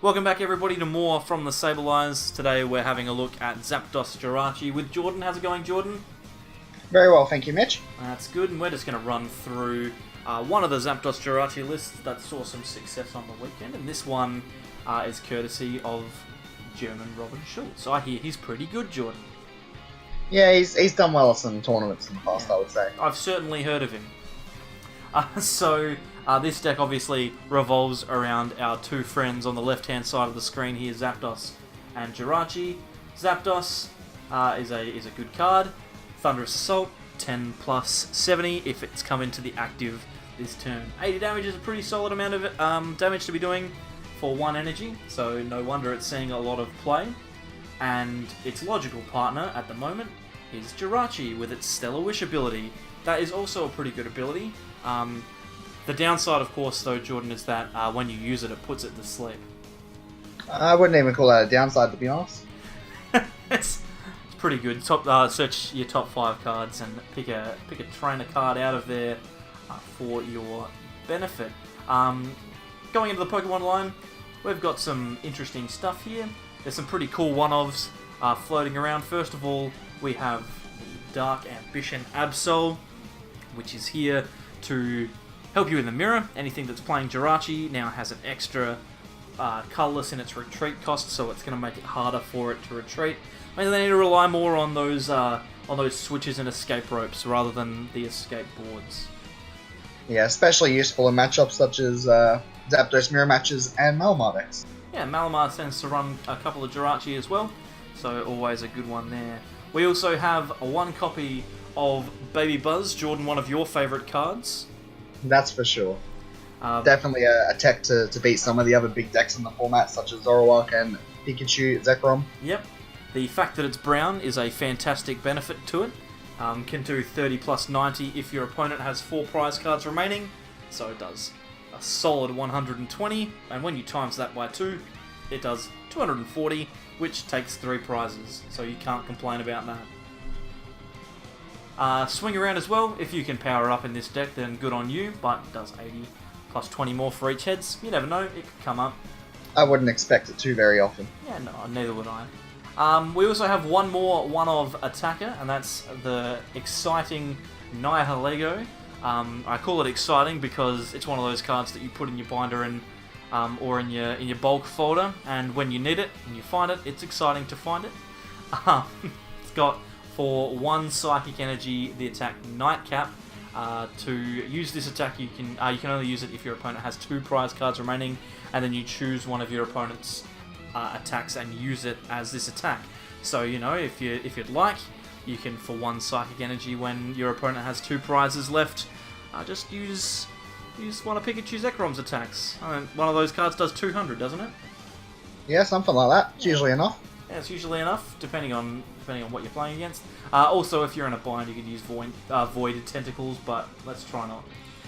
Welcome back everybody to more from the Sableyes. Today we're having a look at Zapdos Jirachi with Jordan. How's it going, Jordan? Very well, thank you, Mitch. That's good, and we're just going to run through one of the Zapdos Jirachi lists that saw some success on the weekend, and this one is courtesy of German Robin Shultz. I hear he's pretty good, Jordan. Yeah, he's done well at some tournaments in the past, I would say. I've certainly heard of him. This deck obviously revolves around our two friends on the left-hand side of the screen here, Zapdos and Jirachi. Zapdos is a good card. Thunderous Assault, 10 plus 70 if it's come into the active this turn. 80 damage is a pretty solid amount of damage to be doing for 1 energy, so no wonder it's seeing a lot of play. And its logical partner at the moment is Jirachi with its Stellar Wish ability. That is also a pretty good ability. The downside, of course, though, Jordan, is that when you use it, it puts it to sleep. I wouldn't even call that a downside, to be honest. It's pretty good. Search your top 5 cards and pick a trainer card out of there for your benefit. Going into the Pokemon line, we've got some interesting stuff here. There's some pretty cool one-ofs floating around. First of all, we have the Dark Ambition Absol, which is here to help you in the mirror. Anything that's playing Jirachi now has an extra colourless in its retreat cost, so it's going to make it harder for it to retreat. Maybe they need to rely more on those switches and escape ropes rather than the escape boards. Yeah, especially useful in matchups such as Zapdos mirror matches and Malamar decks. Yeah, Malamar tends to run a couple of Jirachi as well, so always a good one there. We also have one copy of Baby Buzz, Jordan, one of your favourite cards. That's for sure. Definitely a tech to beat some of the other big decks in the format, such as Zoroark and Pikachu Zekrom. Yep. The fact that it's brown is a fantastic benefit to it. Can do 30 plus 90 if your opponent has 4 prize cards remaining, so it does a solid 120, and when you times that by 2, it does 240, which takes 3 prizes, so you can't complain about that. Swing around as well. If you can power up in this deck, then good on you, but it does 80 plus 20 more for each heads. You never know, it could come up. I wouldn't expect it to very often. Yeah, no, neither would I. We also have one more one-of attacker, and that's the exciting Nihilego. I call it exciting because it's one of those cards that you put in your binder or in your bulk folder, and when you need it and you find it, it's exciting to find it. It's got, for 1 Psychic Energy, the attack Nightcap. To use this attack, you can only use it if your opponent has 2 prize cards remaining, and then you choose one of your opponent's attacks and use it as this attack. So, you know, if you'd like, you can, for 1 Psychic Energy, when your opponent has 2 prizes left, just use one of Pikachu Zekrom's attacks. One of those cards does 200, doesn't it? Yeah, something like that. It's usually enough. Yeah, it's usually enough, depending on what you're playing against. Also, if you're in a bind, you could use Voided Tentacles, but let's try not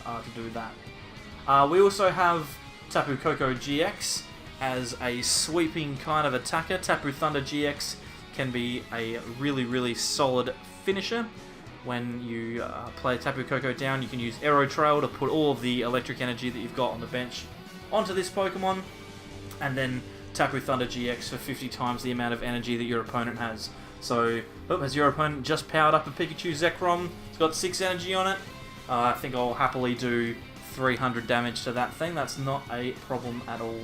to do that. We also have Tapu Koko GX as a sweeping kind of attacker. Tapu Thunder GX can be a really, really solid finisher. When you play Tapu Koko down, you can use Aero Trail to put all of the electric energy that you've got on the bench onto this Pokemon, and then Tapu Thunder GX for 50 times the amount of energy that your opponent has. So, has your opponent just powered up a Pikachu Zekrom? It's got 6 energy on it. I think I'll happily do 300 damage to that thing. That's not a problem at all.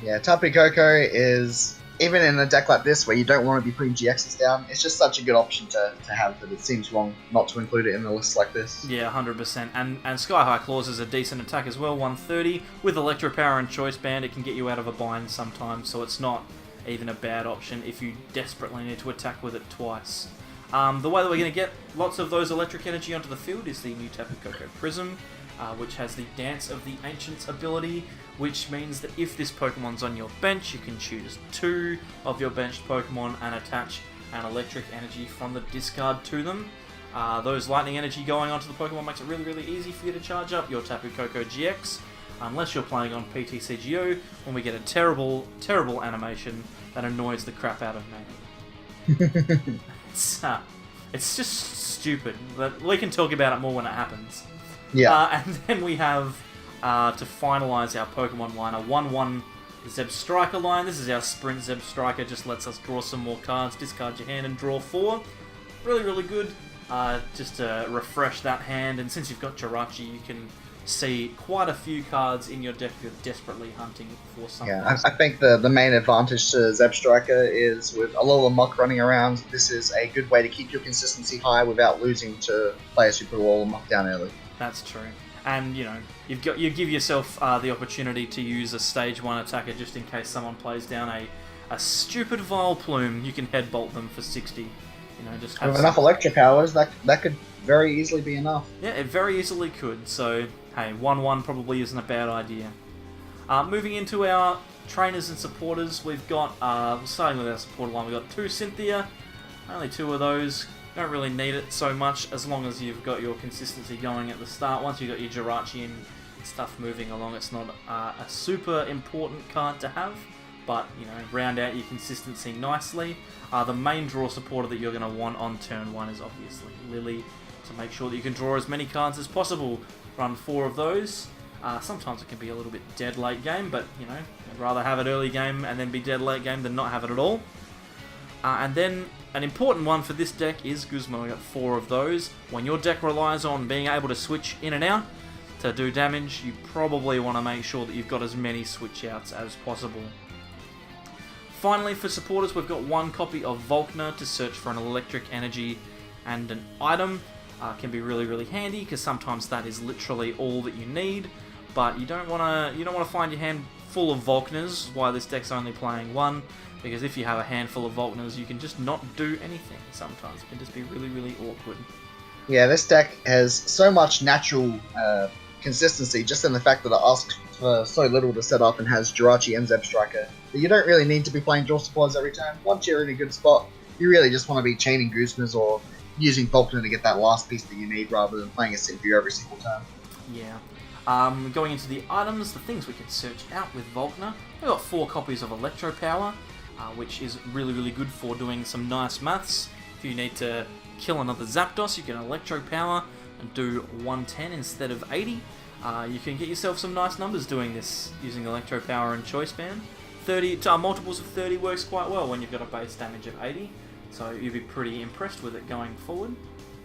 Yeah, Tapu Koko is, even in a deck like this where you don't want to be putting GXs down, it's just such a good option to have that it seems wrong not to include it in a list like this. Yeah, 100%. And Sky High Claws is a decent attack as well, 130. With Electro Power and Choice Band, it can get you out of a bind sometimes, so it's not even a bad option if you desperately need to attack with it twice. The way that we're going to get lots of those electric energy onto the field is the new Tapu Koko Prism, which has the Dance of the Ancients ability, which means that if this Pokemon's on your bench, you can choose 2 of your benched Pokemon and attach an electric energy from the discard to them. Those lightning energy going onto the Pokemon makes it really, really easy for you to charge up your Tapu Koko GX, unless you're playing on PTCGO, when we get a terrible, terrible animation that annoys the crap out of me. It's just stupid, but we can talk about it more when it happens. Yeah. And then we have, to finalise our Pokemon line, a 1/1 Zeb Striker line. This is our Sprint Zeb Striker, just lets us draw some more cards, discard your hand and draw 4. Really, really good. Just to refresh that hand, and since you've got Jirachi, you can see quite a few cards in your deck you're desperately hunting for something. Yeah, I think the main advantage to Zeb Striker is with a lot of muck running around, this is a good way to keep your consistency high without losing to players who put all the muck down early. That's true. And, you know, you give yourself the opportunity to use a stage 1 attacker just in case someone plays down a stupid Vileplume. You can headbolt them for 60. You know, just have with enough Electro powers, that could very easily be enough. Yeah, it very easily could. So, hey, 1-1 probably isn't a bad idea. Moving into our trainers and supporters, we've got, starting with our supporter line, we've got 2 Cynthia. Only 2 of those. Don't really need it so much as long as you've got your consistency going at the start. Once you've got your Jirachi and stuff moving along, it's not a super important card to have. But, you know, round out your consistency nicely. The main draw supporter that you're going to want on turn 1 is obviously Lily, to make sure that you can draw as many cards as possible. Run 4 of those. Sometimes it can be a little bit dead late game, but, you know, I'd rather have it early game and then be dead late game than not have it at all. And then, an important one for this deck is Guzma. I got 4 of those. When your deck relies on being able to switch in and out to do damage, you probably want to make sure that you've got as many switch outs as possible. Finally, for supporters, we've got 1 copy of Volkner to search for an electric energy and an item. Can be really, really handy because sometimes that is literally all that you need. But you don't want to find your hand full of Volkners. Why this deck's only playing 1? Because if you have a handful of Volkners, you can just not do anything. Sometimes it can just be really, really awkward. Yeah, this deck has so much natural consistency just in the fact that it asks for so little to set up and has Jirachi and Zeb Striker that you don't really need to be playing draw supplies every turn. Once you're in a good spot, you really just want to be chaining Guzmas or using Volkner to get that last piece that you need rather than playing a Cynthia every single turn. Yeah. Going into the items, the things we can search out with Volkner, we've got 4 copies of Electro Power, which is really, really good for doing some nice maths. If you need to kill another Zapdos, you can Electro Power and do 110 instead of 80. You can get yourself some nice numbers doing this using Electro Power and Choice Band. 30 multiples of 30 works quite well when you've got a base damage of 80, so you'll be pretty impressed with it going forward.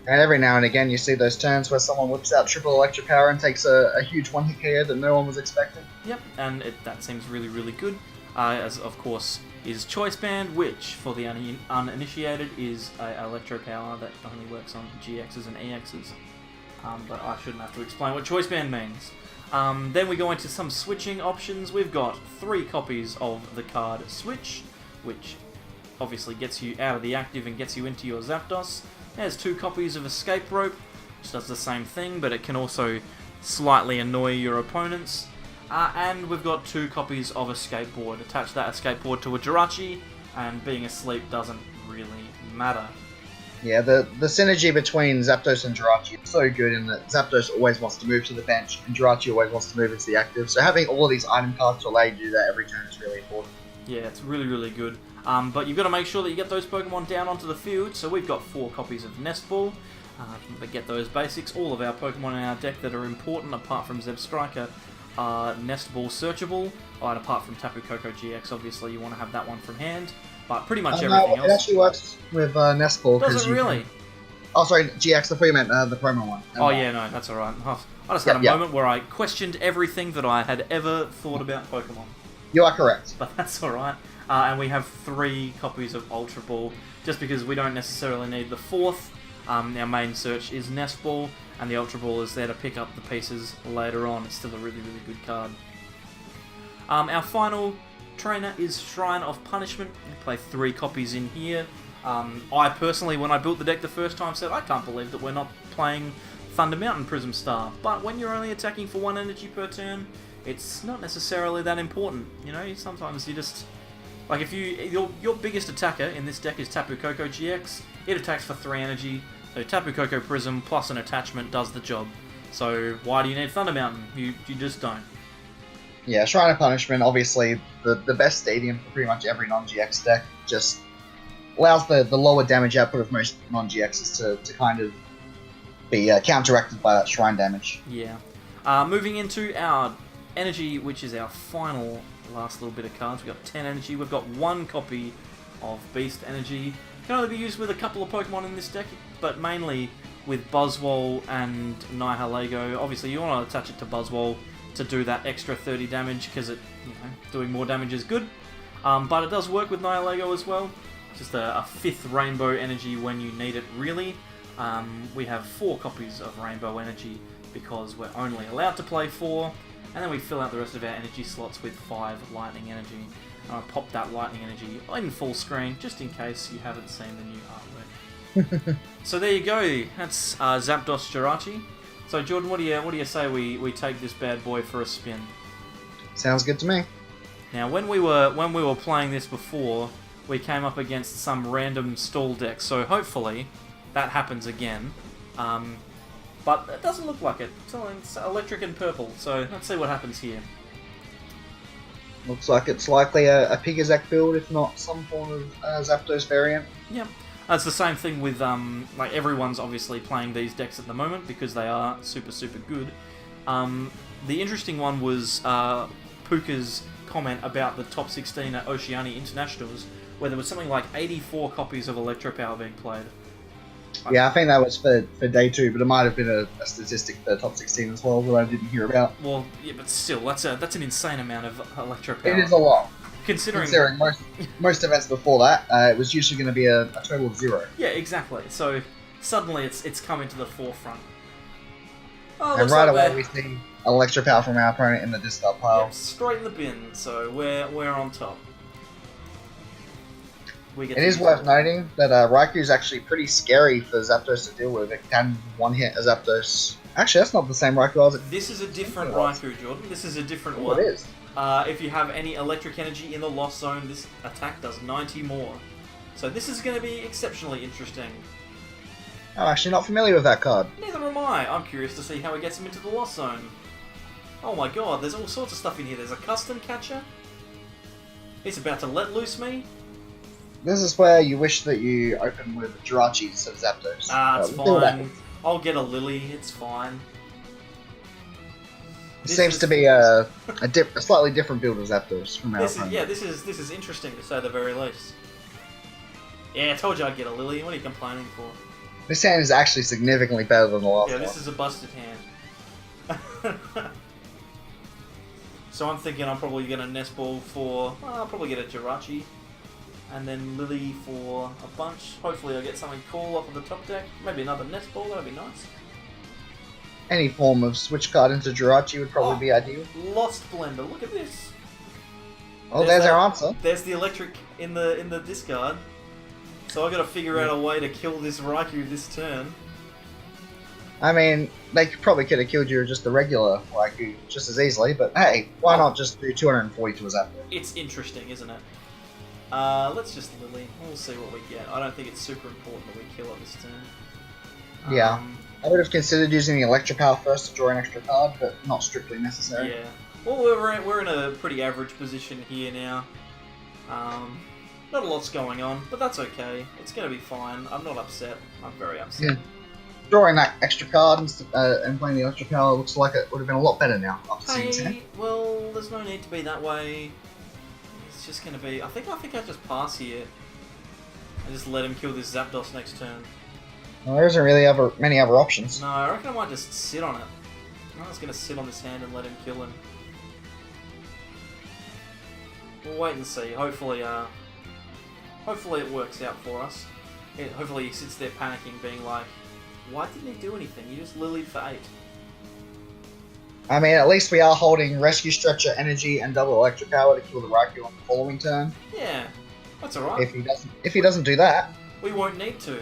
And every now and again you see those turns where someone whips out triple Electro Power and takes a huge one-hit KO that no one was expecting. Yep, and that seems really, really good. As of course is Choice Band, which for the uninitiated is a Electro Power that only works on GXs and EXs. But I shouldn't have to explain what Choice Band means. Then we go into some switching options. We've got 3 copies of the card Switch, which obviously gets you out of the active and gets you into your Zapdos. There's 2 copies of Escape Rope, which does the same thing, but it can also slightly annoy your opponents. And we've got 2 copies of Escape Board. Attach that Escape Board to a Jirachi, and being asleep doesn't really matter. Yeah, the synergy between Zapdos and Jirachi is so good in that Zapdos always wants to move to the bench and Jirachi always wants to move into the active. So having all of these item cards to allow you to do that every turn is really important. Yeah, it's really, really good. But you've got to make sure that you get those Pokemon down onto the field. So we've got 4 copies of Nest Ball. But get those basics. All of our Pokemon in our deck that are important, apart from Zeb Striker, are Nest Ball searchable. And apart from Tapu Koko GX, obviously you want to have that one from hand. But pretty much everything else. It actually works with Nest Ball. Does it really? Oh, sorry, GX. I thought you meant the promo one. Oh yeah, no, that's alright. I just had a moment where I questioned everything that I had ever thought about Pokemon. You are correct. But that's alright. And we have 3 copies of Ultra Ball, just because we don't necessarily need the 4th. Our main search is Nest Ball, and the Ultra Ball is there to pick up the pieces later on. It's still a really, really good card. Our final trainer is Shrine of Punishment. We play 3 copies in here. I personally, when I built the deck the first time, said I can't believe that we're not playing Thunder Mountain Prism Star. But when you're only attacking for 1 energy per turn, it's not necessarily that important. You know, sometimes you just... Like if your biggest attacker in this deck is Tapu Koko GX, it attacks for 3 energy, so Tapu Koko Prism plus an attachment does the job. So why do you need Thunder Mountain? You just don't. Yeah, Shrine of Punishment, obviously the best stadium for pretty much every non-GX deck. Just allows the lower damage output of most non-GXs to kind of be counteracted by that Shrine damage. Yeah. Moving into our energy, which is our final last little bit of cards. We've got 10 energy. We've got 1 copy of Beast Energy. Can only be used with a couple of Pokemon in this deck, but mainly with Buzzwole and Nihilego. Obviously, you want to attach it to Buzzwole to do that extra 30 damage, because doing more damage is good. But it does work with Nihilego as well. Just a 5th Rainbow Energy when you need it, really. We have 4 copies of Rainbow Energy because we're only allowed to play 4. And then we fill out the rest of our energy slots with 5 Lightning Energy. And I'll pop that Lightning Energy in full screen, just in case you haven't seen the new artwork. So there you go. That's Zapdos Jirachi. So Jordan, what do you say we take this bad boy for a spin? Sounds good to me. Now, when we were playing this before, we came up against some random stall deck. So hopefully that happens again. But it doesn't look like it. It's electric and purple. So let's see what happens here. Looks like it's likely a Pigazak build, if not some form of Zapdos variant. Yeah. It's the same thing with, like, everyone's obviously playing these decks at the moment because they are super, super good. The interesting one was Puka's comment about the top 16 at Oceania Internationals, where there was something like 84 copies of Electropower being played. Yeah, I think that was for day 2, but it might have been a statistic for the top 16 as well that I didn't hear about. Well, yeah, but still, that's an insane amount of Electropower. It is a lot. Considering most events before that, it was usually going to be a total of 0. Yeah, exactly. So suddenly it's coming to the forefront. Oh, and right away we see Electropower from our opponent in the discard pile. Yep, straight in the bin, so we're on top. It is worth noting that Raikou is actually pretty scary for Zapdos to deal with. It can one-hit a Zapdos. Actually, that's not the same Raikou, is it? This is a different Raikou, Jordan. This is a different one. It is. If you have any electric energy in the Lost Zone, this attack does 90 more. So this is going to be exceptionally interesting. I'm actually not familiar with that card. Neither am I. I'm curious to see how he gets him into the Lost Zone. Oh my god, there's all sorts of stuff in here. There's a custom catcher. He's about to let loose me. This is where you wish that you open with Jirachi instead of Zapdos. It's fine. I'll get a Lily, it's fine. It seems to be a slightly different build of Zapdos from our opponent. Yeah, this is interesting to say the very least. Yeah, I told you I'd get a Lily. What are you complaining for? This hand is actually significantly better than the last one. Yeah, this is a busted hand. So I'm thinking I'm probably going to Nest Ball for... I'll probably get a Jirachi. And then Lily for a bunch. Hopefully I'll get something cool off of the top deck. Maybe another Nest Ball, that'd be nice. Any form of switch card into Jirachi would probably be ideal. Lost Blender, look at this. Oh, there's our answer. There's the electric in the discard. So I've got to figure out a way to kill this Raikou this turn. I mean, they probably could have killed you with just the regular Raikou just as easily, but hey, why not just do 240 to a Zapdos? It's interesting, isn't it? Let's just Lily. We'll see what we get. I don't think it's super important that we kill it this turn. Yeah. I would have considered using the Electropower first to draw an extra card, but not strictly necessary. Yeah. Well, we're in a pretty average position here now. Not a lot's going on, but that's okay. It's going to be fine. I'm not upset. I'm very upset. Yeah. Drawing that extra card and playing the Electropower looks like it would have been a lot better now after seeing 10. Well, there's no need to be that way. It's just going to be... I think I just pass here. I just let him kill this Zapdos next turn. Well, there isn't really many other options. No, I reckon I might just sit on it. I'm just going to sit on this hand and let him kill him. We'll wait and see. Hopefully it works out for us. Hopefully he sits there panicking, being like, why didn't he do anything? You just lilied for 8. I mean, at least we are holding Rescue Stretcher, Energy, and double Electropower to kill the Raikou on the following turn. Yeah, that's alright. If he doesn't do that, we won't need to.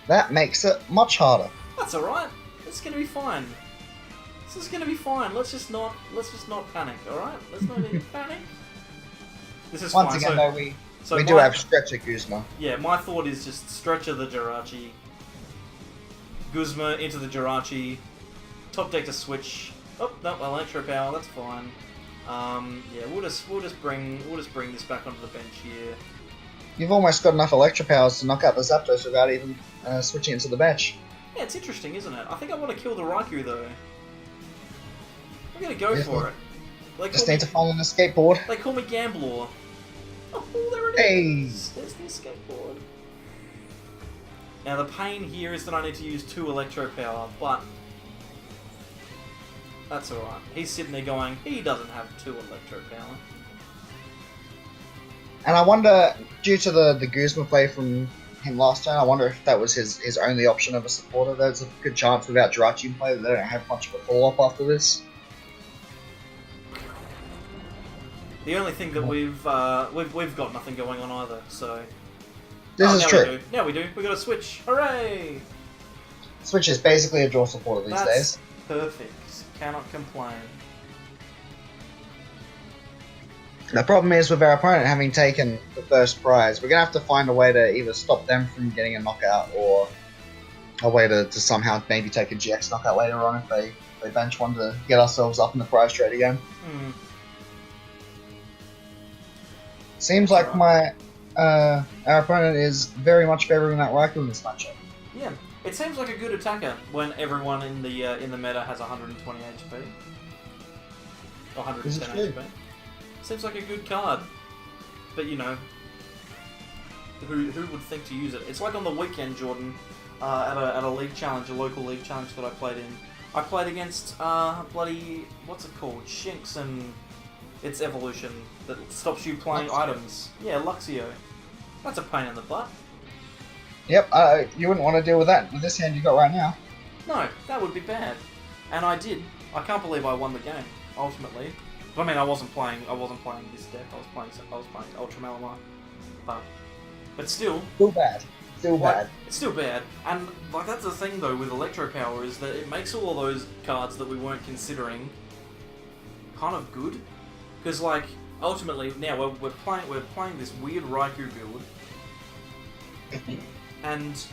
That makes it much harder. That's alright. It's gonna be fine. This is gonna be fine. Let's just not panic, alright? There's no need to panic. This is Once fine. again, though, we do have Stretcher Guzma. Yeah, my thought is just Stretcher the Jirachi, Guzma into the Jirachi, top deck to switch. Oh no, Electropower. That's fine. Yeah, we'll just bring this back onto the bench here. You've almost got enough Electropowers to knock out the Zapdos without even switching into the bench. Yeah, it's interesting, isn't it? I think I want to kill the Raikou though. I'm gonna go for it. Just need to find a skateboard. They call me Gambler. Oh, there it is. There's the skateboard. Now the pain here is that I need to use 2 Electro Power, but that's alright. He's sitting there going, he doesn't have 2 Electro Power. And I wonder, due to the Guzma play from him last turn, I wonder if that was his only option of a supporter. There's a good chance without Jirachi in play that they don't have much of a follow-up after this. The only thing that we've got nothing going on either, so... This is true. Now we do. We got a Switch. Hooray! Switch is basically a draw supporter these days. Perfect. Cannot complain. The problem is with our opponent having taken the first prize, we're going to have to find a way to either stop them from getting a knockout or a way to somehow maybe take a GX knockout later on if they bench one to get ourselves up in the prize trade again. Seems like our opponent is very much favouring that Raikou in this matchup. Yeah, it seems like a good attacker when everyone in the meta has 120 HP. Or 110 HP. Seems like a good card. But you know, who would think to use it? It's like on the weekend, Jordan, at a league challenge, a local league challenge that I played in. I played against bloody, what's it called? Shinx and its evolution that stops you playing items. Yeah, Luxio. That's a pain in the butt. Yep, you wouldn't want to deal with that with this hand you got right now. No, that would be bad. And I did. I can't believe I won the game, ultimately. I mean, I wasn't playing this deck, I was playing Ultra Malamar. But still... Still bad. Still bad. It's still bad. And like that's the thing though with Electro Power is that it makes all of those cards that we weren't considering kind of good. Because like ultimately now we're playing this weird Raikou build, and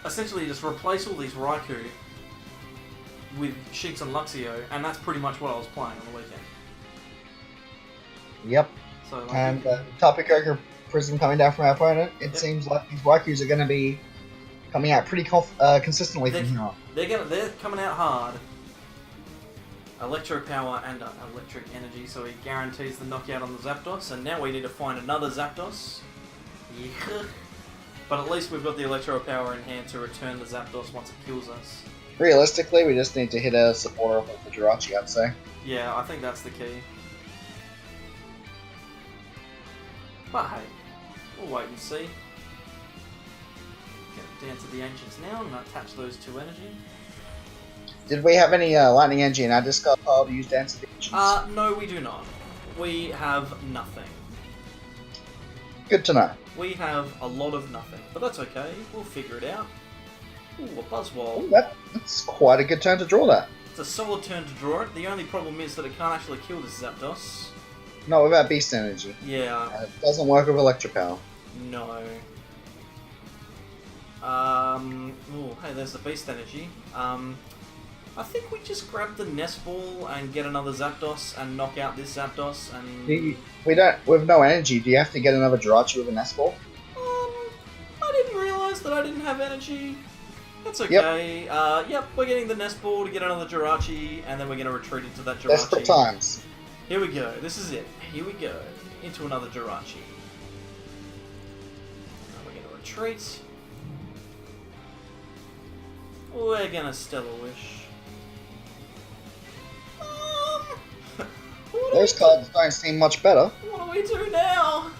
essentially just replace all these Raikou with Shinx and Luxio, and that's pretty much what I was playing on the weekend. Yep. So, like, and Topic Ogre Prism coming down from our opponent. It seems like these Raikous are going to be coming out pretty consistently from here on. They're coming out hard. Electro Power and Electric Energy, so he guarantees the knockout on the Zapdos, and now we need to find another Zapdos. Yeah. But at least we've got the Electro Power in hand to return the Zapdos once it kills us. Realistically, we just need to hit a supporter for Jirachi, I'd say. Yeah, I think that's the key. But hey, we'll wait and see. Get down to the Ancients now and attach those 2 energy. Did we have any Lightning Energy in our discard pile to use Dance of the Ancients? No, we do not. We have nothing. Good to know. We have a lot of nothing, but that's okay. We'll figure it out. Ooh, a Buzzwole. Ooh, that's quite a good turn to draw that. It's a solid turn to draw it. The only problem is that it can't actually kill this Zapdos. Not without Beast Energy. Yeah. It doesn't work with Electro Power. No. Ooh, hey, there's the Beast Energy. I think we just grab the Nest Ball and get another Zapdos and knock out this Zapdos and... With no energy, do you have to get another Jirachi with a Nest Ball? I didn't realise that I didn't have energy. That's okay. Yep, we're getting the Nest Ball to get another Jirachi, and then we're going to retreat into that Jirachi. Desperate times. Here we go. This is it. Here we go. Into another Jirachi. Now we're going to retreat. We're going to Stellar Wish. Those cards don't seem much better. What do we do now?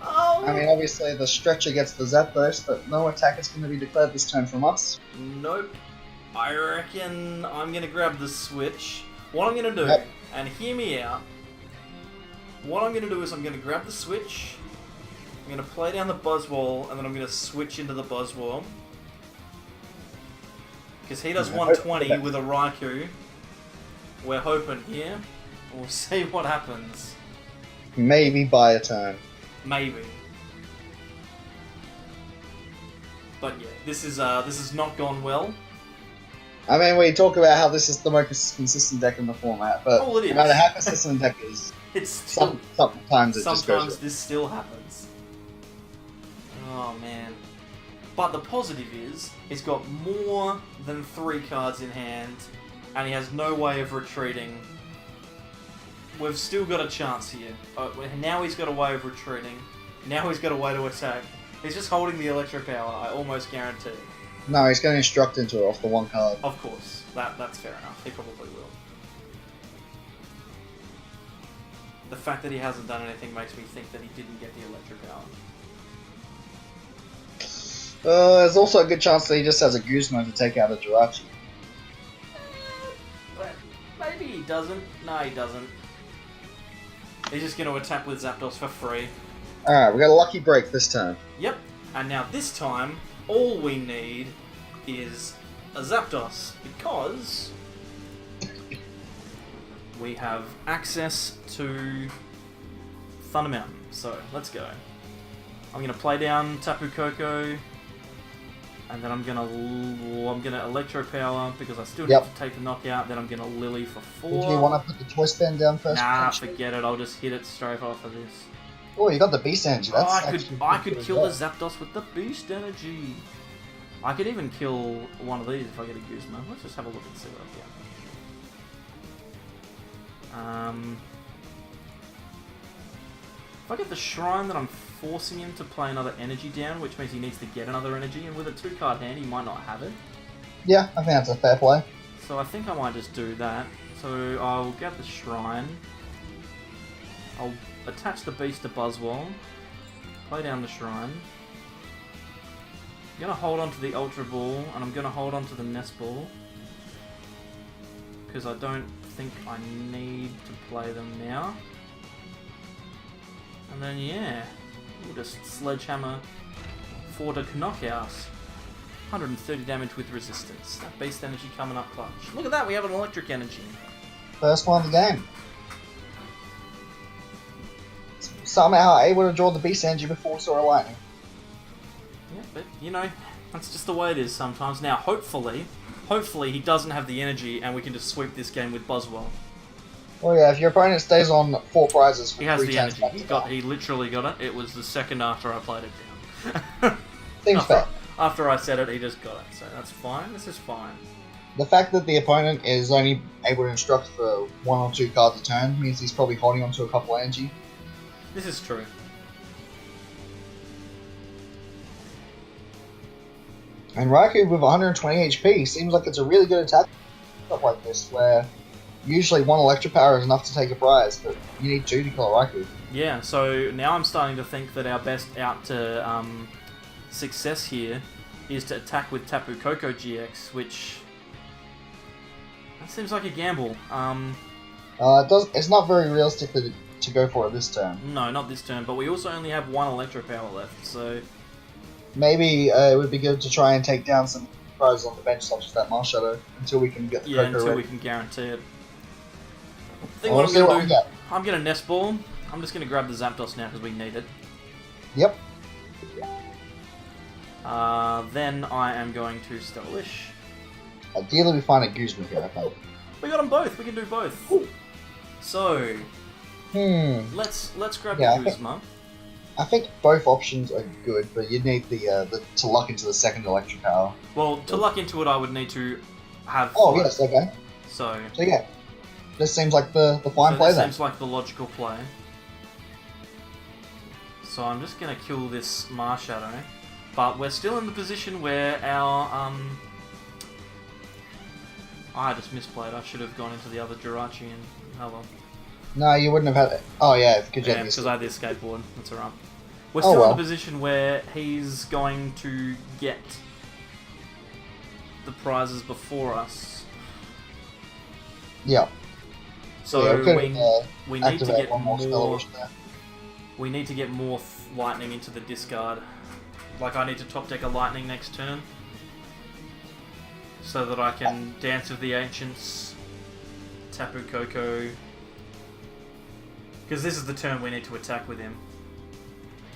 Oh. I mean, obviously the Stretcher gets the Zapdos, but no attack is going to be declared this turn from us. Nope. I reckon I'm going to grab the Switch. What I'm going to do, and hear me out, what I'm going to do is I'm going to grab the Switch, I'm going to play down the Buzzwole, and then I'm going to switch into the Buzzwole. Because he does 120 with a Raikou. We're hoping here. We'll see what happens. Maybe buy a turn. Maybe. But yeah, this is not gone well. I mean, we talk about how this is the most consistent deck in the format, but it is. no matter how consistent the deck is, it's still, sometimes it just goes. Sometimes this still happens. Oh man. But the positive is, he's got more than 3 cards in hand, and he has no way of retreating. we've still got a chance here. Now he's got a way of retreating. Now he's got a way to attack. He's just holding the Electro Power, I almost guarantee. No, he's going to instruct into it off the one card. Of course. That's fair enough. He probably will. The fact that he hasn't done anything makes me think that he didn't get the Electro Power. There's also a good chance that he just has a Guzma to take out a Jirachi. Maybe he doesn't. No, he doesn't. He's just going to attack with Zapdos for free. Alright, we got a lucky break this time. Yep. And now this time, all we need is a Zapdos, because we have access to Thunder Mountain. So, let's go. I'm going to play down Tapu Koko, and then I'm gonna Electro Power because I still need to take the knockout. Then I'm gonna Lily for 4. Do you want to put the Choice Band down first? Nah, forget it. I'll just hit it straight off of this. Oh, you got the Beast Energy. That's I could kill the Zapdos with the Beast Energy. I could even kill one of these if I get a Guzma. Let's just have a look and see what I get. If I get the Shrine, then I'm forcing him to play another energy down, which means he needs to get another energy, and with a 2-card hand, he might not have it. Yeah, I think that's a fair play. So I think I might just do that. So I'll get the Shrine. I'll attach the Beast to Buzzwole. Play down the Shrine. I'm going to hold on to the Ultra Ball, and I'm going to hold on to the Nest Ball. Because I don't think I need to play them now. And then, yeah, we'll just Sledgehammer for the knockout. 130 damage with resistance. That Beast Energy coming up clutch. Look at that, we have an Electric Energy. First one of the game. Somehow able to draw the Beast Energy before we saw a Lightning. Yeah, but, you know, that's just the way it is sometimes. Now, hopefully he doesn't have the energy and we can just sweep this game with Buzzwole. Oh yeah, if your opponent stays on 4 prizes for he has 3 the turns energy. He literally got it. It was the second after I played it down. Seems fair. After I said it, he just got it. So that's fine. This is fine. The fact that the opponent is only able to instruct for 1 or 2 cards a turn means he's probably holding on to a couple of energy. This is true. And Raikou with 120 HP seems like it's a really good attack stuff like this, where usually 1 Electro Power is enough to take a prize, but you need 2 to kill a Raikou. Yeah, so now I'm starting to think that our best out to success here is to attack with Tapu Koko GX, which that seems like a gamble. It's not very realistic to go for it this turn. No, not this turn, but we also only have 1 Electro Power left, so maybe it would be good to try and take down some prizes on the bench, such as that Marshadow, until we can get the Koko until ready. we can guarantee it. I'm gonna Nest Ball. I'm just gonna grab the Zapdos now because we need it. Yep. Then I am going to Stellish. Ideally, we find a Guzma here, I think. We got them both. We can do both. Ooh. So, let's grab the Guzma. I think both options are good, but you need the to luck into the second Electro Power. Well, to luck into it, I would need to have. Oh yes, okay. So yeah, this seems like the fine play then. Seems like the logical play. So I'm just gonna kill this Marshadow, but we're still in the position where our I just misplayed. I should have gone into the other Jirachi and oh well. No, you wouldn't have had it. Oh yeah, because I had the skateboard. That's alright. We're still in a position where he's going to get the prizes before us. Yeah. So yeah, we need to get more. We need to get more lightning into the discard. Like I need to top deck a lightning next turn, so that I can Dance of the Ancients, Tapu Koko. Because this is the turn we need to attack with him.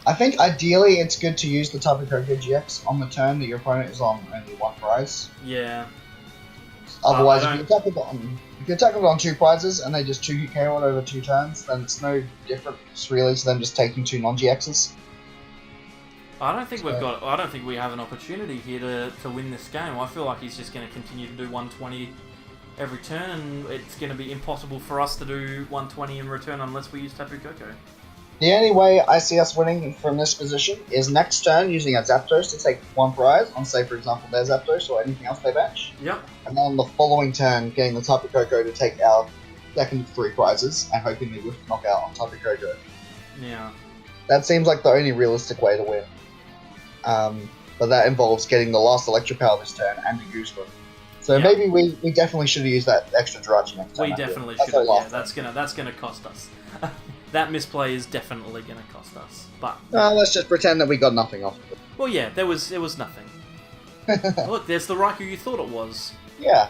I think ideally it's good to use the Tapu Koko GX on the turn that your opponent is on only 1 prize. Yeah. Otherwise, if you attack it on 2 prizes and they just 2 KO it over 2 turns, then it's no difference really to them just taking 2 non-GXs. I don't think we have an opportunity here to win this game. I feel like he's just going to continue to do 120 every turn, and it's going to be impossible for us to do 120 in return unless we use Tapu Koko. The only way I see us winning from this position is next turn using a Zapdos to take one prize on, say, for example, their Zapdos or anything else they bench. Yep. And then on the following turn, getting the Tapu Koko to take our second 3 prizes and hoping they would knock out on Tapu Koko. Yeah. That seems like the only realistic way to win. But that involves getting the last Electropowder this turn and the Guzma. So maybe we definitely should have used that extra Jirachi next time. We definitely should have. Yeah, that's gonna cost us. That misplay is definitely gonna cost us. But let's just pretend that we got nothing off of it. Well, yeah, it was nothing. Look, there's the Raikou you thought it was. Yeah.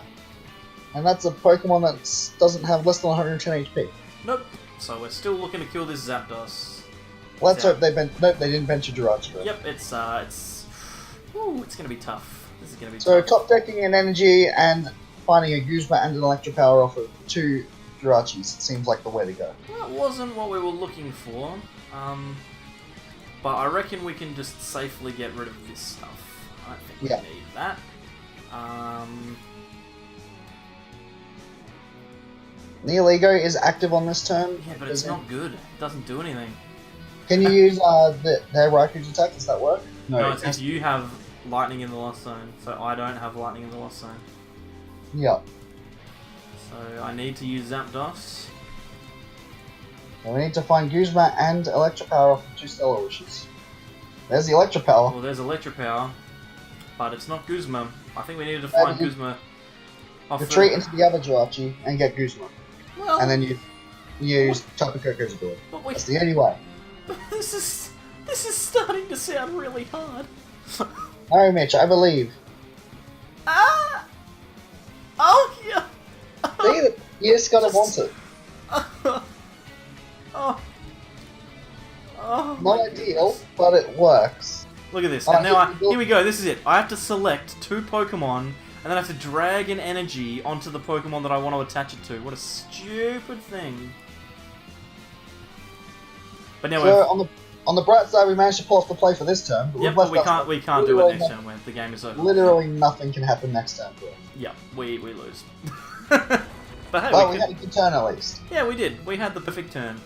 And that's a Pokemon that doesn't have less than 110 HP. Nope. So we're still looking to kill this Zapdos. Let's hope they Nope, they didn't bench a Jirachi. Though. Yep, it's gonna be tough. This is gonna be so tough. Top decking an energy and finding a Guzma and an Electropowder off of 2 Jirachis seems like the way to go. That wasn't what we were looking for. But I reckon we can just safely get rid of this stuff. I don't think we need that. Neoligo is active on this turn. Yeah, but it's not good. It doesn't do anything. Can you use their Raikou's attack? Does that work? No, it's because you have Lightning in the Lost Zone, so I don't have Lightning in the Lost Zone. Yep. So I need to use Zapdos. And we need to find Guzma and Electropower off of 2 Stellar Wishes. There's the Electropower. Well, there's Electropower, but it's not Guzma. I think we needed to find Guzma. Retreat into the other Jirachi and get Guzma. Well, and then you use Tapu Koko's ability. That's the only way. This is starting to sound really hard. No, Mitch, I believe. Ah! Oh, yeah! See, you just gotta want it. Not ideal, but it works. Look at this. And now here we go. This is it. I have to select 2 Pokemon, and then I have to drag an energy onto the Pokemon that I want to attach it to. What a stupid thing. But now so on the bright side, we managed to pull off the play for this turn. But we can't do it next turn when the game is over. Literally nothing can happen next turn to us. Yeah, we lose. But hey, we had a good turn at least. Yeah, we did. We had the perfect turn.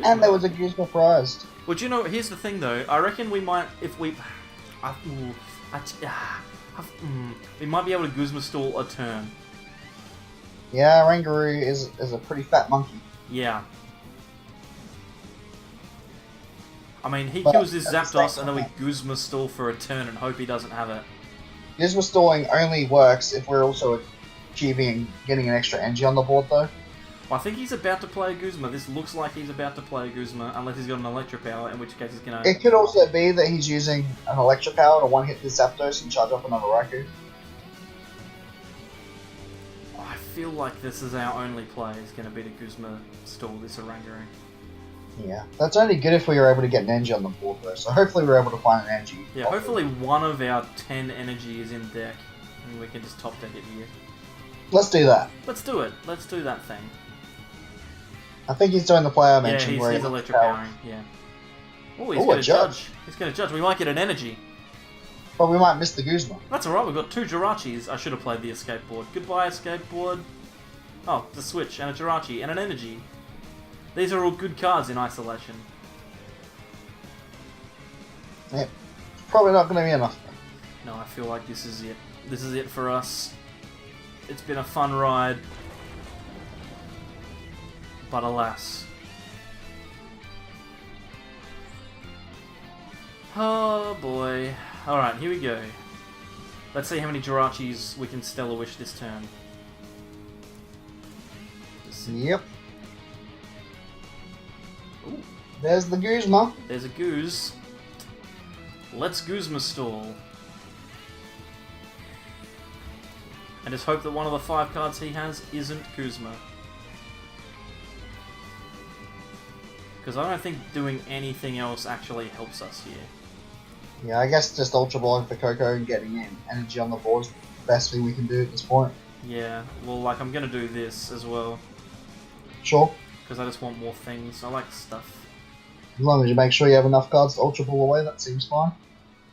And there was a Guzma prized. Well, you know, here's the thing though. I reckon we might, if we... we might be able to Guzma stall a turn. Yeah, Rangaroo is a pretty fat monkey. Yeah. I mean, he kills his Zapdos and then we Guzma stall for a turn and hope he doesn't have it. Guzma stalling only works if we're also achieving getting an extra energy on the board though. Well, I think he's about to play a Guzma. This looks like he's about to play a Guzma, unless he's got an Electropower, in which case he's gonna... It could also be that he's using an Electropower to one-hit the Zapdos and charge up another Raikou. I feel like this is our only play, is gonna be to Guzma stall this Oranguru. Yeah, that's only good if we were able to get an energy on the board though, so hopefully we're able to find an energy. Yeah, hopefully one of our 10 energy is in deck, and we can just top deck it here. Let's do that. Let's do it. Let's do that thing. I think he's doing the play I mentioned. Yeah, he's electropowering. Yeah. Oh, he's going to judge. He's going to judge. We might get an energy. But we might miss the Guzma. That's alright. We've got 2 Jirachis. I should have played the escape board. Goodbye, escape board. Oh, the switch and a Jirachi and an energy. These are all good cards in isolation. Yeah. Probably not going to be enough. No, I feel like this is it. This is it for us. It's been a fun ride. But alas. Oh boy. Alright, here we go. Let's see how many Jirachis we can Stellar Wish this turn. Yep. Ooh. There's the Guzma. There's a Goose. Let's Guzma stall. And just hope that one of the 5 cards he has isn't Guzma. Because I don't think doing anything else actually helps us here. Yeah, I guess just Ultra Balling for Coco and getting in energy on the board is the best thing we can do at this point. Yeah, well, like, I'm gonna do this as well. Sure. Because I just want more things. I like stuff. As long as you make sure you have enough cards to Ultra Ball away, that seems fine.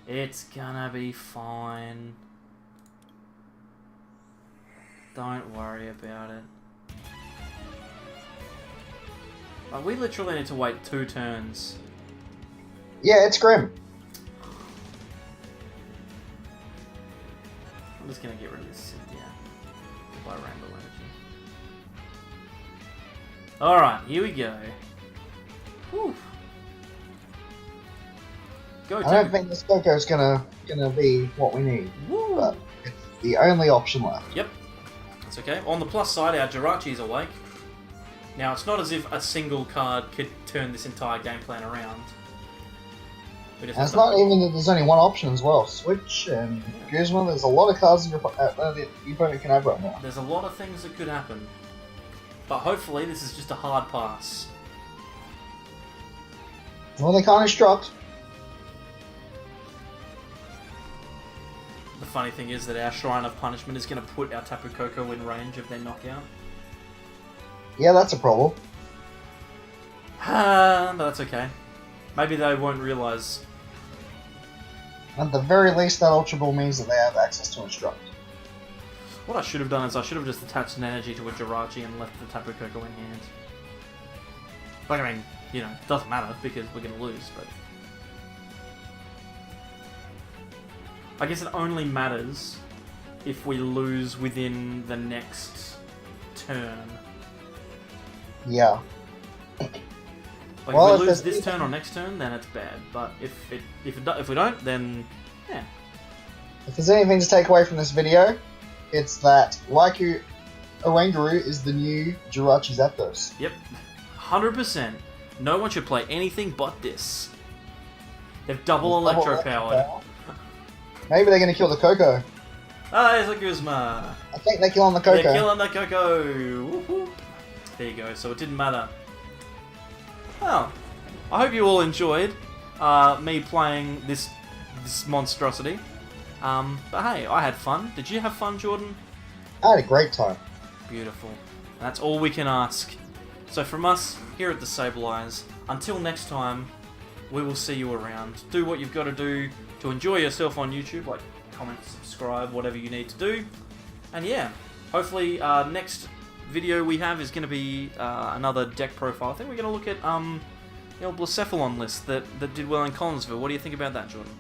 It's gonna be fine. Don't worry about it. Like, we literally need to wait 2 turns. Yeah, it's grim. I'm just gonna get rid of this Cynthia. By Rainbow Energy. Alright, here we go. Whew. Go, I don't think this Coco's gonna be what we need. Woo. But it's the only option left. Yep. That's okay. On the plus side, our Jirachi's awake. Now, it's not as if a single card could turn this entire game plan around. And it's not even that there's only one option as well. Switch and Guzman, there's a lot of cards that your opponent can have right now. There's a lot of things that could happen. But hopefully this is just a hard pass. Well, they can't instruct. The funny thing is that our Shrine of Punishment is going to put our Tapu Koko in range of their knockout. Yeah, that's a problem. But that's okay. Maybe they won't realise. At the very least, that Ultra Ball means that they have access to instruct. What I should have done is I should have just attached an energy to a Jirachi and left the Tapu Koko in hand. Like, I mean, you know, it doesn't matter because we're going to lose, but... I guess it only matters if we lose within the next turn. Yeah. Like, Well, if we lose this anything... turn or next turn, then it's bad. But if we don't, then yeah. If there's anything to take away from this video, it's that Raikou Oranguru is the new Jirachi Zapdos. Yep, 100%. No one should play anything but this. They've double electro powered. Maybe they're going to kill the Koko. Ah, there's a Guzma. I think they're killing the Koko. They're killing the Koko. Woo-hoo. There you go. So it didn't matter. Well, I hope you all enjoyed me playing this monstrosity. But hey, I had fun. Did you have fun, Jordan? I had a great time. Beautiful. That's all we can ask. So from us, here at the Sable Eyes, until next time, we will see you around. Do what you've got to do to enjoy yourself on YouTube, like comment, subscribe, whatever you need to do. And yeah, hopefully next video we have is going to be another deck profile. I think we're going to look at the old Blacephalon list that did well in Collinsville. What do you think about that, Jordan?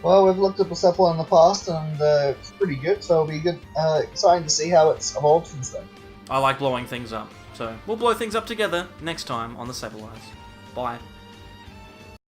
Well, we've looked at Blacephalon in the past, and it's pretty good, so it'll be good, exciting to see how it's evolved since then. I like blowing things up, so we'll blow things up together next time on the Sable Eyes. Bye.